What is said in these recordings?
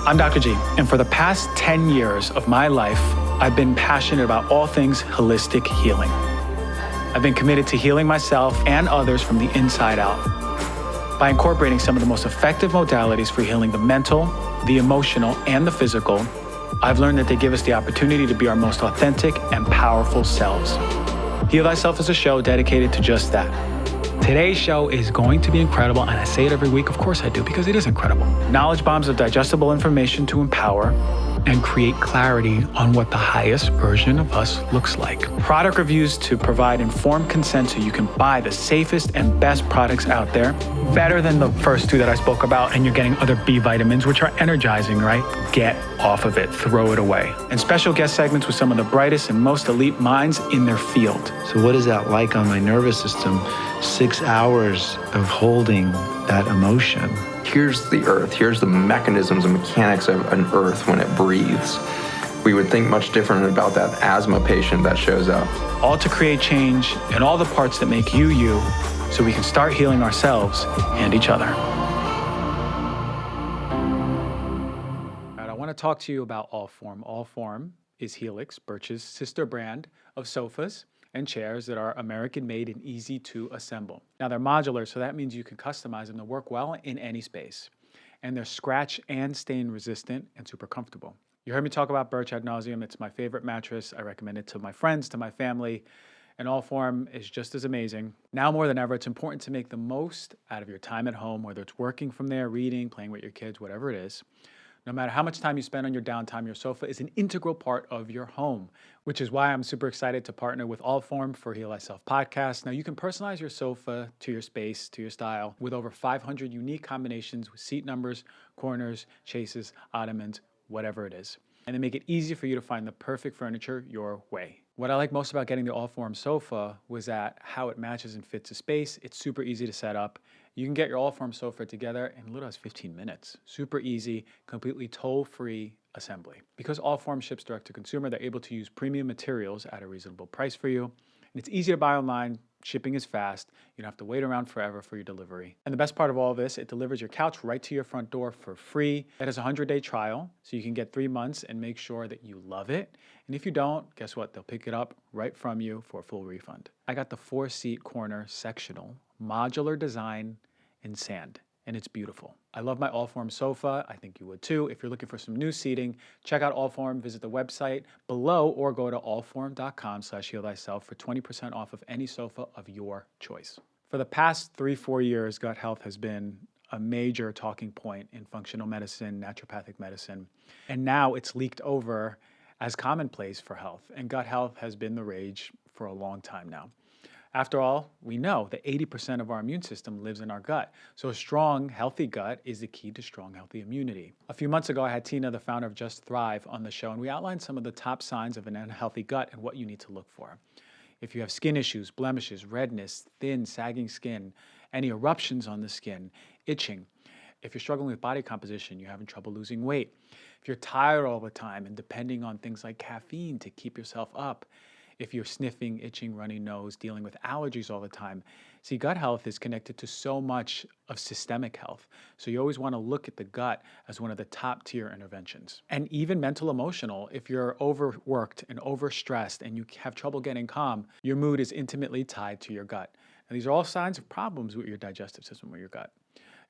I'm Dr. G, and for the past 10 years of my life, I've been passionate about all things holistic healing. I've been committed to healing myself and others from the inside out by incorporating some of the most effective modalities for healing the mental, the emotional, and the physical. I've learned that they give us the opportunity to be our most authentic and powerful selves. Heal Thyself is a show dedicated to just that. Today's show is going to be incredible, and I say it every week, of course I do, because it is incredible. Knowledge bombs of digestible information to empower and create clarity on what the highest version of us looks like. Product reviews to provide informed consent so you can buy the safest and best products out there. Better than the first two that I spoke about, and you're getting other B vitamins, which are energizing, right? Get off of it, throw it away. And special guest segments with some of the brightest and most elite minds in their field. So what is that like on my nervous system? 6 hours of holding that emotion. Here's the earth. Here's the mechanisms and mechanics of an earth when it breathes. We would think much different about that asthma patient that shows up. All to create change in all the parts that make you, you, so we can start healing ourselves and each other. All right, I want to talk to you about Allform. Allform is Helix, Birch's sister brand of sofas and chairs that are American-made and easy to assemble. Now, they're modular, so that means you can customize them to work well in any space. And they're scratch and stain resistant and super comfortable. You heard me talk about Birch ad nauseum. It's my favorite mattress. I recommend it to my friends, to my family, and Allform is just as amazing. Now more than ever, it's important to make the most out of your time at home, whether it's working from there, reading, playing with your kids, whatever it is. No matter how much time you spend on your downtime, your sofa is an integral part of your home, which is why I'm super excited to partner with Allform for Heal Thyself podcast. Now, you can personalize your sofa to your space, to your style, with over 500 unique combinations with seat numbers, corners, chases, ottomans, whatever it is. And they make it easy for you to find the perfect furniture your way. What I like most about getting the Allform sofa was that how it matches and fits a space. It's super easy to set up. You can get your Allform sofa together in little as 15 minutes. Super easy, completely toll-free assembly. Because Allform ships direct to consumer, they're able to use premium materials at a reasonable price for you. And it's easy to buy online. Shipping is fast. You don't have to wait around forever for your delivery. And the best part of all this, it delivers your couch right to your front door for free. It has a 100-day trial, so you can get 3 months and make sure that you love it. And if you don't, guess what? They'll pick it up right from you for a full refund. I got the 4-seat corner sectional, modular design in sand, and it's beautiful. I love my Allform sofa. I think you would too. If you're looking for some new seating, check out Allform, visit the website below or go to allform.com/healthyself for 20% off of any sofa of your choice. For the past 3-4 years, gut health has been a major talking point in functional medicine, naturopathic medicine, and now it's leaked over as commonplace for health, and gut health has been the rage for a long time now. After all, we know that 80% of our immune system lives in our gut. So a strong, healthy gut is the key to strong, healthy immunity. A few months ago, I had Tina, the founder of Just Thrive, on the show, and we outlined some of the top signs of an unhealthy gut and what you need to look for. If you have skin issues, blemishes, redness, thin, sagging skin, any eruptions on the skin, itching, if you're struggling with body composition, you're having trouble losing weight, if you're tired all the time and depending on things like caffeine to keep yourself up, if you're sniffing, itching, runny nose, dealing with allergies all the time. See, gut health is connected to so much of systemic health. So you always want to look at the gut as one of the top tier interventions. And even mental, emotional, if you're overworked and overstressed and you have trouble getting calm, your mood is intimately tied to your gut. And these are all signs of problems with your digestive system or your gut.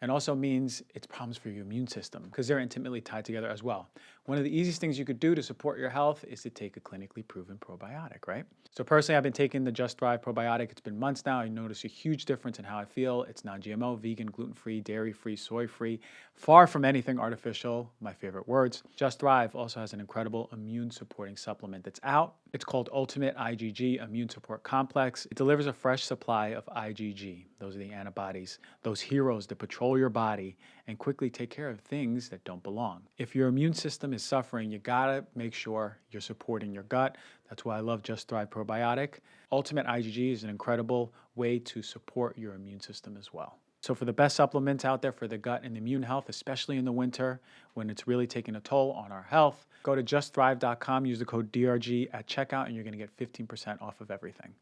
And also means it's problems for your immune system because they're intimately tied together as well. One of the easiest things you could do to support your health is to take a clinically proven probiotic, right? So personally, I've been taking the Just Thrive probiotic. It's been months now. I notice a huge difference in how I feel. It's non-GMO, vegan, gluten-free, dairy-free, soy-free, far from anything artificial, my favorite words. Just Thrive also has an incredible immune supporting supplement that's out. It's called Ultimate IgG Immune Support Complex. It delivers a fresh supply of IgG. Those are the antibodies, those heroes that patrol your body and quickly take care of things that don't belong. If your immune system is suffering, you gotta make sure you're supporting your gut. That's why I love Just Thrive Probiotic. Ultimate IgG is an incredible way to support your immune system as well. So for the best supplements out there for the gut and immune health, especially in the winter when it's really taking a toll on our health, go to justthrive.com, use the code DRG at checkout, and you're gonna get 15% off of everything.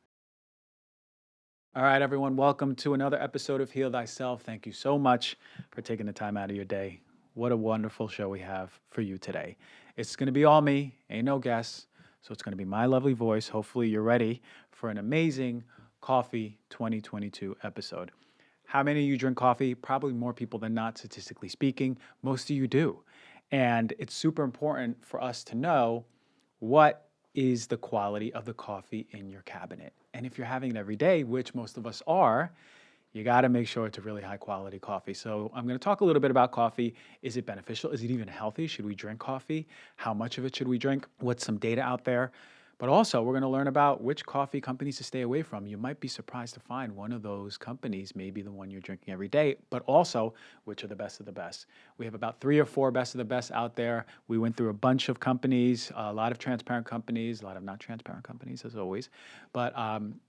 All right, everyone, welcome to another episode of Heal Thyself. Thank you so much for taking the time out of your day. what a wonderful show we have for you today. It's going to be all me, ain't no guests. So it's going to be my lovely voice. Hopefully, you're ready for an amazing Coffee 2022 episode. How many of you drink coffee? Probably more people than not, statistically speaking. Most of you do. And it's super important for us to know what is the quality of the coffee in your cabinet. And if you're having it every day, which most of us are, you got to make sure it's a really high quality coffee. So I'm going to talk a little bit about coffee. Is it beneficial? Is it even healthy? Should we drink coffee? How much of it should we drink? What's some data out there? But also, we're going to learn about which coffee companies to stay away from. You might be surprised to find one of those companies may be the one you're drinking every day, but also which are the best of the best. We have about 3 or 4 best of the best out there. We went through a bunch of companies, a lot of transparent companies, a lot of not transparent companies, as always. But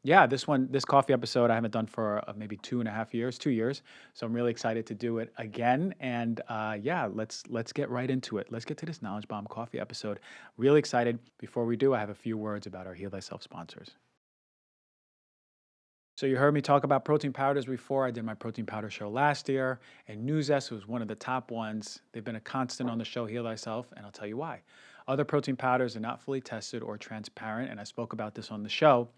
this coffee episode I haven't done for maybe 2.5 years, 2 years. So I'm really excited to do it again. And let's get right into it. Let's get to this Knowledge Bomb coffee episode. Really excited. Before we do, I have a few words about our Heal Thyself sponsors. So you heard me talk about protein powders before. I did my protein powder show last year, and Nuzest was one of the top ones. They've been a constant on the show Heal Thyself, and I'll tell you why. Other protein powders are not fully tested or transparent, and I spoke about this on the show.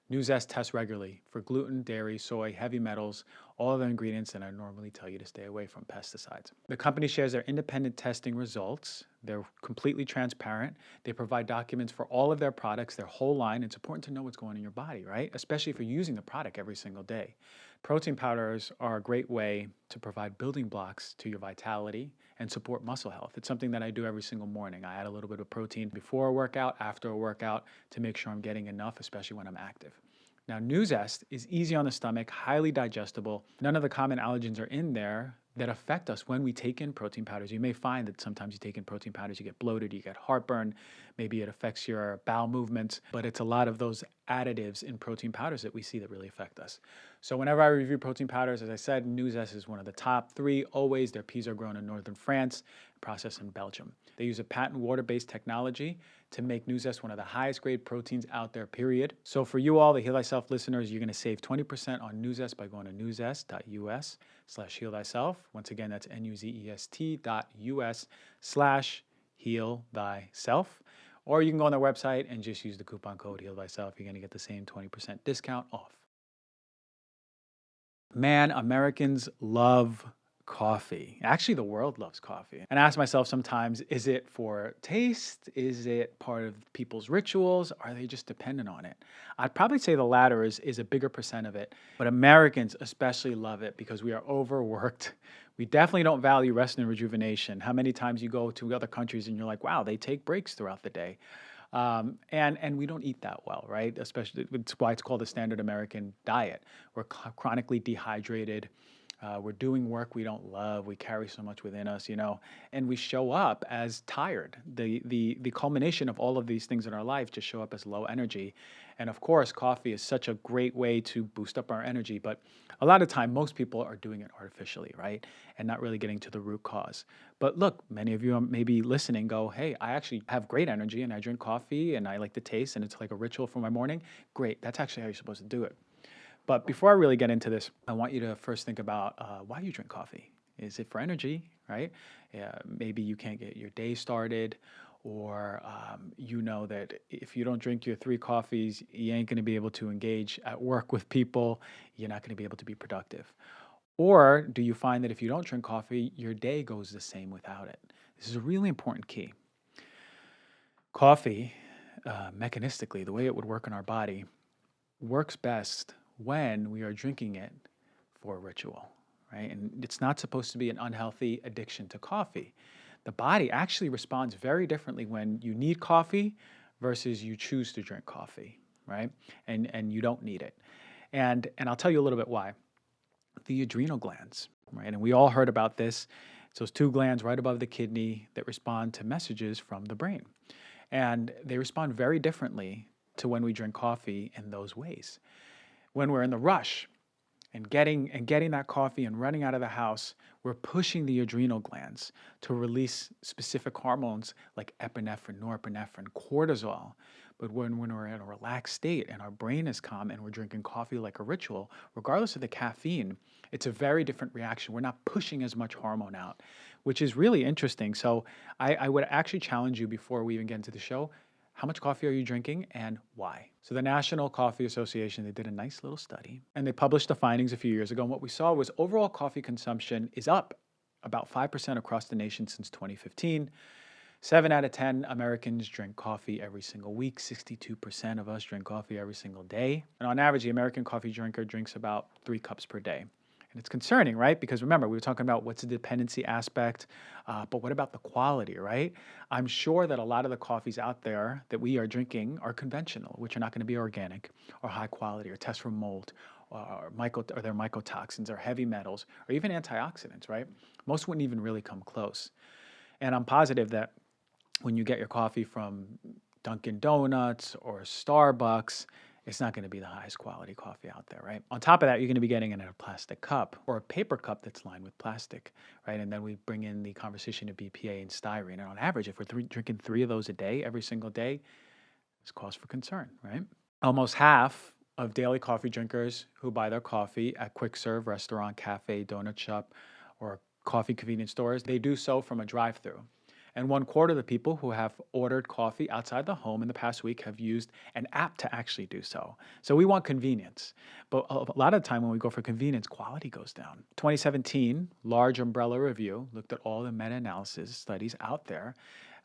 Nuzest tests regularly for gluten, dairy, soy, heavy metals, all of the ingredients that I normally tell you to stay away from, pesticides. The company shares their independent testing results. They're completely transparent. They provide documents for all of their products, their whole line. It's important to know what's going on in your body, right? Especially if you're using the product every single day. Protein powders are a great way to provide building blocks to your vitality and support muscle health. It's something that I do every single morning. I add a little bit of protein before a workout, after a workout, to make sure I'm getting enough, especially when I'm active. Now, Nuzest is easy on the stomach, highly digestible. None of the common allergens are in there that affect us when we take in protein powders. You may find that sometimes you take in protein powders, you get bloated, you get heartburn, maybe it affects your bowel movements, but it's a lot of those additives in protein powders that we see that really affect us. So whenever I review protein powders, as I said, Nuzest is one of the top 3, always. Their peas are grown in northern France, processed in Belgium. They use a patent water-based technology to make Nuzest one of the highest grade proteins out there, period. So for you all, the Heal Thyself listeners, you're going to save 20% on Nuzest by going to nuzest.us/heal thyself. Once again, that's nuzest.us/heal thyself. Or you can go on their website and just use the coupon code Heal Thyself. You're going to get the same 20% discount off. Man, Americans love coffee. Actually, the world loves coffee. And I ask myself sometimes, is it for taste? Is it part of people's rituals? Are they just dependent on it? I'd probably say the latter is a bigger percent of it. But Americans especially love it because we are overworked. We definitely don't value rest and rejuvenation. How many times you go to other countries and you're like, wow, they take breaks throughout the day. And we don't eat that well, right? Especially, it's why it's called the standard American diet. We're chronically dehydrated. We're doing work we don't love. We carry so much within us, and we show up as tired. The culmination of all of these things in our life just show up as low energy. And of course, coffee is such a great way to boost up our energy. But a lot of time, most people are doing it artificially, right? And not really getting to the root cause. But look, many of you may be listening, go, hey, I actually have great energy and I drink coffee and I like the taste and it's like a ritual for my morning. Great. That's actually how you're supposed to do it. But before I really get into this, I want you to first think about why you drink coffee. Is it for energy, right? Maybe you can't get your day started, or you know that if you don't drink your 3 coffees, you ain't going to be able to engage at work with people. You're not going to be able to be productive. Or do you find that if you don't drink coffee, your day goes the same without it? This is a really important key. Coffee, mechanistically, the way it would work in our body, works best when we are drinking it for a ritual, right? And it's not supposed to be an unhealthy addiction to coffee. The body actually responds very differently when you need coffee versus you choose to drink coffee, right? And you don't need it. And I'll tell you a little bit why. The adrenal glands, right? And we all heard about this. It's those 2 glands right above the kidney that respond to messages from the brain. And they respond very differently to when we drink coffee in those ways. When we're in the rush and getting that coffee and running out of the house, we're pushing the adrenal glands to release specific hormones like epinephrine, norepinephrine, cortisol. But when we're in a relaxed state and our brain is calm and we're drinking coffee like a ritual, regardless of the caffeine, it's a very different reaction. We're not pushing as much hormone out. which is really interesting. So I would actually challenge you before we even get into the show, how much coffee are you drinking and why? So the National Coffee Association, they did a nice little study and they published the findings a few years ago. And what we saw was overall coffee consumption is up about 5% across the nation since 2015. 7 out of 10 Americans drink coffee every single week. 62% of us drink coffee every single day. And on average, the American coffee drinker drinks about 3 cups per day. And it's concerning, right? Because remember, we were talking about what's the dependency aspect, but what about the quality, right? I'm sure that a lot of the coffees out there that we are drinking are conventional, which are not going to be organic or high quality or test for mold or they're mycotoxins or heavy metals or even antioxidants, right? Most wouldn't even really come close. And I'm positive that when you get your coffee from Dunkin' Donuts or Starbucks, it's not going to be the highest quality coffee out there, right? On top of that, you're going to be getting it in a plastic cup or a paper cup that's lined with plastic, right? And then we bring in the conversation of BPA and styrene. And on average, if we're drinking 3 of those a day, every single day, it's cause for concern, right? Almost half of daily coffee drinkers who buy their coffee at quick serve restaurant, cafe, donut shop, or coffee convenience stores, they do so from a drive-through. And 1/4 of the people who have ordered coffee outside the home in the past week have used an app to actually do so. So we want convenience. But a lot of the time when we go for convenience, quality goes down. 2017, large umbrella review looked at all the meta-analysis studies out there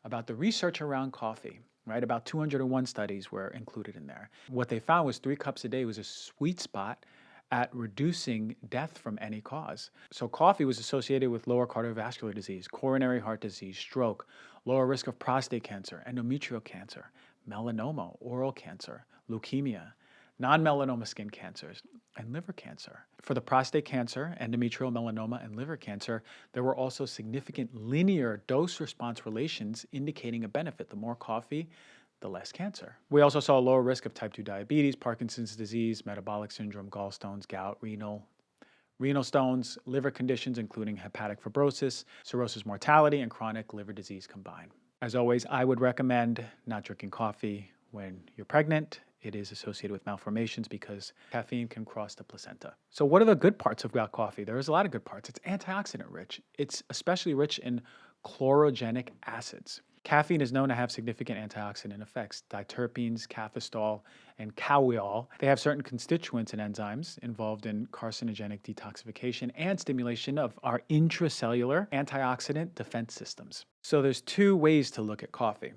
about the research around coffee, right? About 201 studies were included in there. What they found was 3 cups a day was a sweet spot at reducing death from any cause. So coffee was associated with lower cardiovascular disease, coronary heart disease, stroke, lower risk of prostate cancer, endometrial cancer, melanoma, oral cancer, leukemia, non-melanoma skin cancers, and liver cancer. For the prostate cancer, endometrial melanoma, and liver cancer, there were also significant linear dose-response relations indicating a benefit. The more coffee, the less cancer. We also saw a lower risk of type 2 diabetes, Parkinson's disease, metabolic syndrome, gallstones, gout, renal stones, liver conditions, including hepatic fibrosis, cirrhosis mortality, and chronic liver disease combined. As always, I would recommend not drinking coffee when you're pregnant. It is associated with malformations because caffeine can cross the placenta. So what are the good parts about coffee? There is a lot of good parts. It's antioxidant rich. It's especially rich in chlorogenic acids. Caffeine is known to have significant antioxidant effects. Diterpenes, cafestol, and caweol. They have certain constituents and enzymes involved in carcinogenic detoxification and stimulation of our intracellular antioxidant defense systems. So there's 2 ways to look at coffee: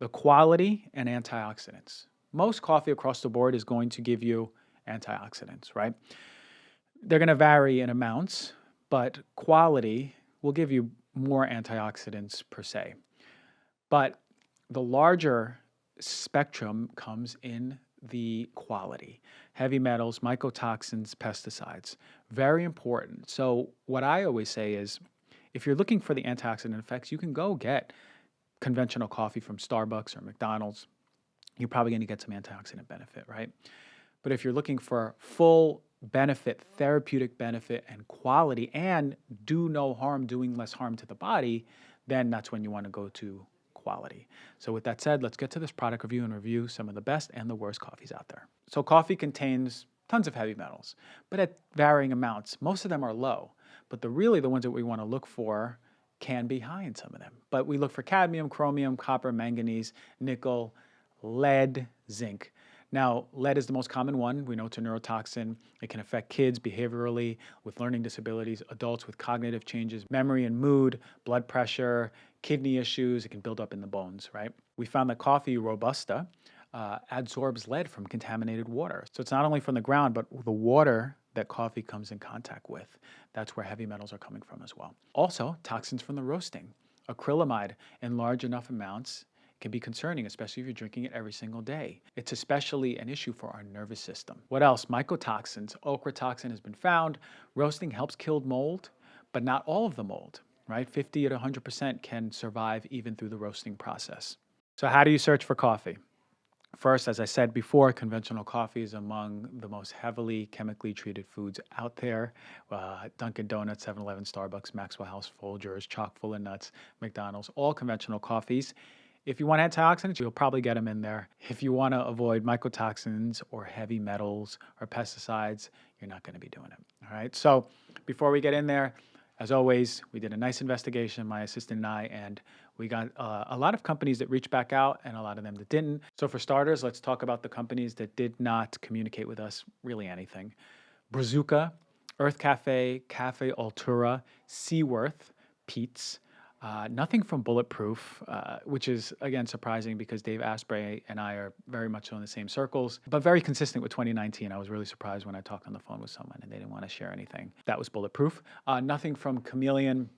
the quality and antioxidants. Most coffee across the board is going to give you antioxidants, right? They're going to vary in amounts, but quality will give you more antioxidants per se. But the larger spectrum comes in the quality. Heavy metals, mycotoxins, pesticides, very important. So what I always say is, if you're looking for the antioxidant effects, you can go get conventional coffee from Starbucks or McDonald's. You're probably going to get some antioxidant benefit, right? But if you're looking for full benefit, therapeutic benefit, and quality, and do no harm, doing less harm to the body, then that's when you want to go to quality. So with that said, let's get to this product review and review some of the best and the worst coffees out there. So coffee contains tons of heavy metals, but at varying amounts. Most of them are low, but the ones that we want to look for can be high in some of them. But we look for cadmium, chromium, copper, manganese, nickel, lead, zinc. Now, lead is the most common one. We know it's a neurotoxin. It can affect kids behaviorally with learning disabilities, adults with cognitive changes, memory and mood, blood pressure, kidney issues. It can build up in the bones, right? We found that coffee Robusta adsorbs lead from contaminated water. So it's not only from the ground, but the water that coffee comes in contact with. That's where heavy metals are coming from as well. Also, toxins from the roasting. Acrylamide in large enough amounts can be concerning, especially if you're drinking it every single day. It's especially an issue for our nervous system. What else? Mycotoxins. Ochratoxin has been found. Roasting helps kill mold, but not all of the mold, right? 50 to 100% can survive even through the roasting process. So how do you search for coffee? First, as I said before, conventional coffee is among the most heavily chemically treated foods out there. Dunkin' Donuts, 7-Eleven, Starbucks, Maxwell House, Folgers, chock full of nuts, McDonald's, all conventional coffees. If you want antioxidants, you'll probably get them in there. If you want to avoid mycotoxins or heavy metals or pesticides, you're not going to be doing it. All right. So before we get in there, As always, we did a nice investigation, my assistant and I, and we got a lot of companies that reached back out and a lot of them that didn't. So for starters, let's talk about the companies that did not communicate with us really anything. Brazuca, Earth Cafe, Cafe Altura, Seaworth, Pete's. Nothing from Bulletproof, which is, again, surprising because Dave Asprey and I are very much so in the same circles, but very consistent with 2019. I was really surprised when I talked on the phone with someone and they didn't want to share anything. That was Bulletproof. Nothing from Chameleon,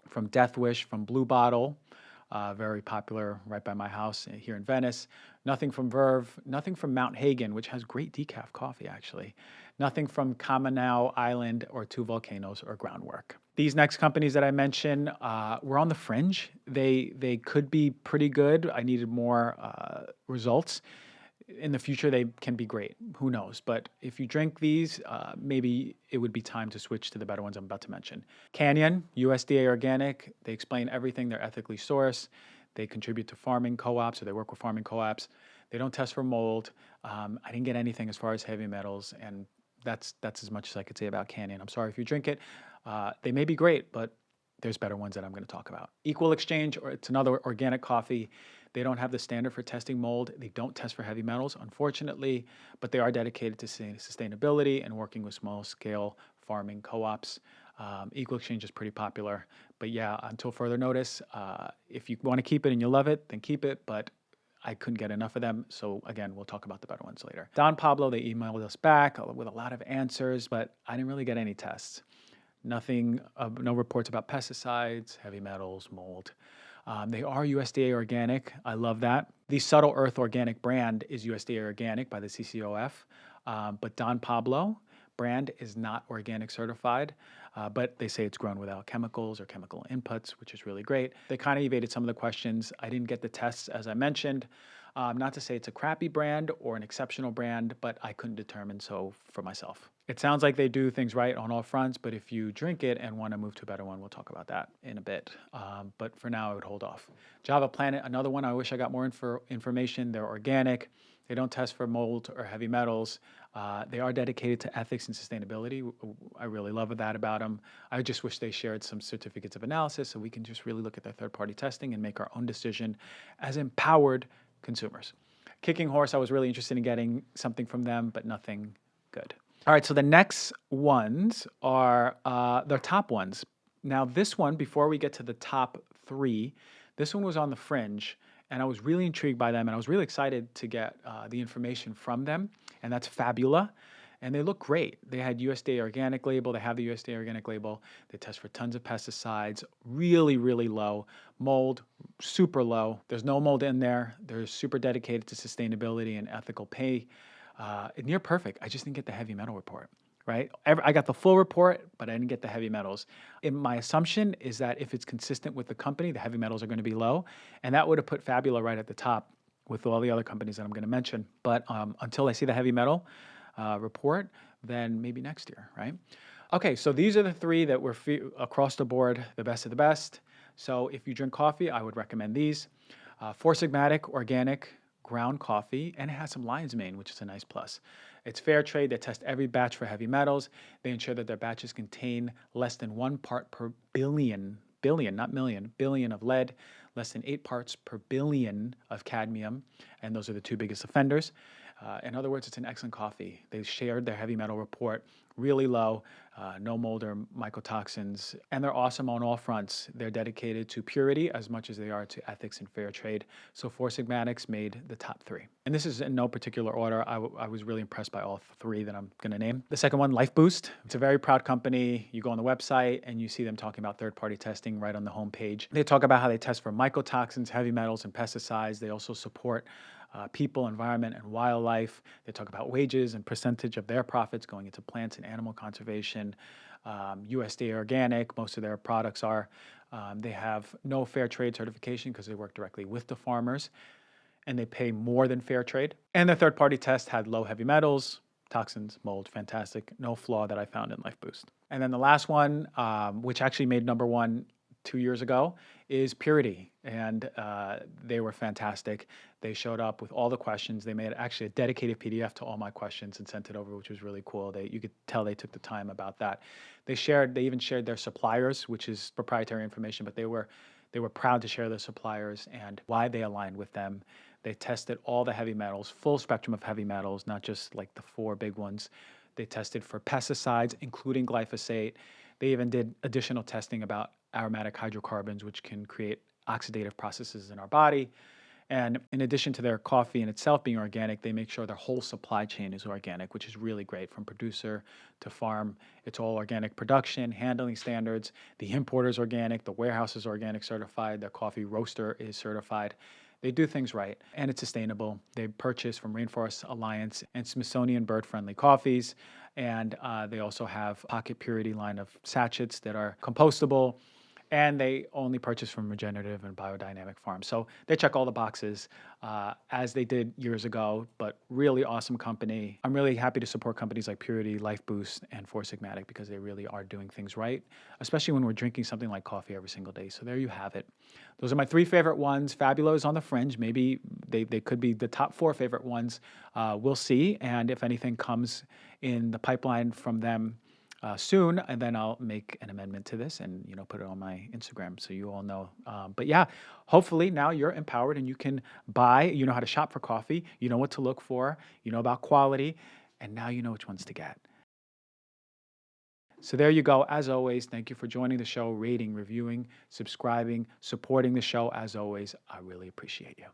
from Death Wish, from Blue Bottle, very popular right by my house here in Venice. Nothing from Verve, nothing from Mount Hagen, which has great decaf coffee, actually. Nothing from Kamanau Island or Two Volcanoes or Groundwork. These next companies that I mentioned were on the fringe. They could be pretty good. I needed more results. In the future, they can be great. Who knows? But if you drink these, maybe it would be time to switch to the better ones I'm about to mention. Canyon, USDA organic. They explain everything. They're ethically sourced. They contribute to farming co-ops, or they work with farming co-ops. They don't test for mold. I didn't get anything as far as heavy metals, and that's as much as I could say about Canyon. I'm sorry if you drink it. They may be great, but there's better ones that I'm going to talk about. Equal Exchange, or it's another organic coffee. They don't have the standard for testing mold. They don't test for heavy metals, unfortunately, but they are dedicated to sustainability and working with small-scale farming co-ops. Equal Exchange is pretty popular. But yeah, until further notice, if you want to keep it and you love it, then keep it. But I couldn't get enough of them. So again, we'll talk about the better ones later. Don Pablo, they emailed us back with a lot of answers, but I didn't really get any tests. Nothing, no reports about pesticides, heavy metals, mold. They are USDA organic. I love that. The Subtle Earth organic brand is USDA organic by the CCOF, but Don Pablo brand is not organic certified, but they say it's grown without chemicals or chemical inputs, which is really great. They kind of evaded some of the questions. I didn't get the tests, as I mentioned. Not to say it's a crappy brand or an exceptional brand, but I couldn't determine so for myself. It sounds like they do things right on all fronts, but if you drink it and want to move to a better one, we'll talk about that in a bit. But for now, I would hold off. Java Planet, another one. I wish I got more information. They're organic. They don't test for mold or heavy metals. They are dedicated to ethics and sustainability. I really love that about them. I just wish they shared some certificates of analysis so we can just really look at their third-party testing and make our own decision as empowered consumers. Kicking Horse, I was really interested in getting something from them, but nothing good. All right, so the next ones are the top ones. Now, this one, before we get to the top three, this one was on the fringe, and I was really intrigued by them, and I was really excited to get the information from them, and that's Fabula. And they look great. They had USDA organic label. They have the USDA organic label. They test for tons of pesticides, really, really low. Mold, super low. There's no mold in there. They're super dedicated to sustainability and ethical pay. Near perfect. I just didn't get the heavy metal report, right? I got the full report, but I didn't get the heavy metals. And my assumption is that if it's consistent with the company, the heavy metals are going to be low. And that would have put Fabula right at the top with all the other companies that I'm going to mention. But until I see the heavy metal report, then maybe next year, right? Okay, so these are the three that were across the board, the best of the best. So if you drink coffee, I would recommend these. Four Sigmatic Organic ground coffee, and it has some lion's mane, which is a nice plus. It's fair trade. They test every batch for heavy metals. They ensure that their batches contain less than 1 part per billion, not million, billion of lead, less than 8 parts per billion of cadmium, and those are the two biggest offenders. In other words, it's an excellent coffee. They shared their heavy metal report, really low, no mold or mycotoxins, and they're awesome on all fronts. They're dedicated to purity as much as they are to ethics and fair trade. So Four Sigmatics made the top three. And this is in no particular order. I was really impressed by all three that I'm going to name. The second one, Life Boost. It's a very proud company. You go on the website and you see them talking about third-party testing right on the homepage. They talk about how they test for mycotoxins, heavy metals, and pesticides. They also support people, environment, and wildlife. They talk about wages and percentage of their profits going into plants and animal conservation. USDA organic, most of their products are. They have no fair trade certification because they work directly with the farmers, and they pay more than fair trade. And their third-party test had low heavy metals, toxins, mold, fantastic. No flaw that I found in Life Boost. And then the last one, which actually made number one, 2 years ago is Purity, and they were fantastic. They showed up with all the questions. They made actually a dedicated PDF to all my questions and sent it over, which was really cool. You could tell they took the time about that. They even shared their suppliers, which is proprietary information, but they were proud to share their suppliers and why they aligned with them. They tested all the heavy metals, full spectrum of heavy metals, not just like the 4 big ones. They tested for pesticides, including glyphosate. They even did additional testing about aromatic hydrocarbons, which can create oxidative processes in our body. And in addition to their coffee in itself being organic, they make sure their whole supply chain is organic, which is really great from producer to farm. It's all organic production, handling standards. The importer is organic, the warehouse is organic certified, the coffee roaster is certified. They do things right, and it's sustainable. They purchase from Rainforest Alliance and Smithsonian bird-friendly coffees, and they also have Pocket Purity line of sachets that are compostable, and they only purchase from regenerative and biodynamic farms. So they check all the boxes as they did years ago, but really awesome company. I'm really happy to support companies like Purity, Life Boost, and Four Sigmatic because they really are doing things right, especially when we're drinking something like coffee every single day. So there you have it. Those are my 3 favorite ones. Fabulo's on the fringe. Maybe they could be the top 4 favorite ones. We'll see. And if anything comes in the pipeline from them soon, and then I'll make an amendment to this and put it on my Instagram so you all know. But yeah, hopefully now you're empowered and you can buy. You know how to shop for coffee. You know what to look for. You know about quality, and now you know which ones to get. So there you go. As always, thank you for joining the show, rating, reviewing, subscribing, supporting the show. As always, I really appreciate you.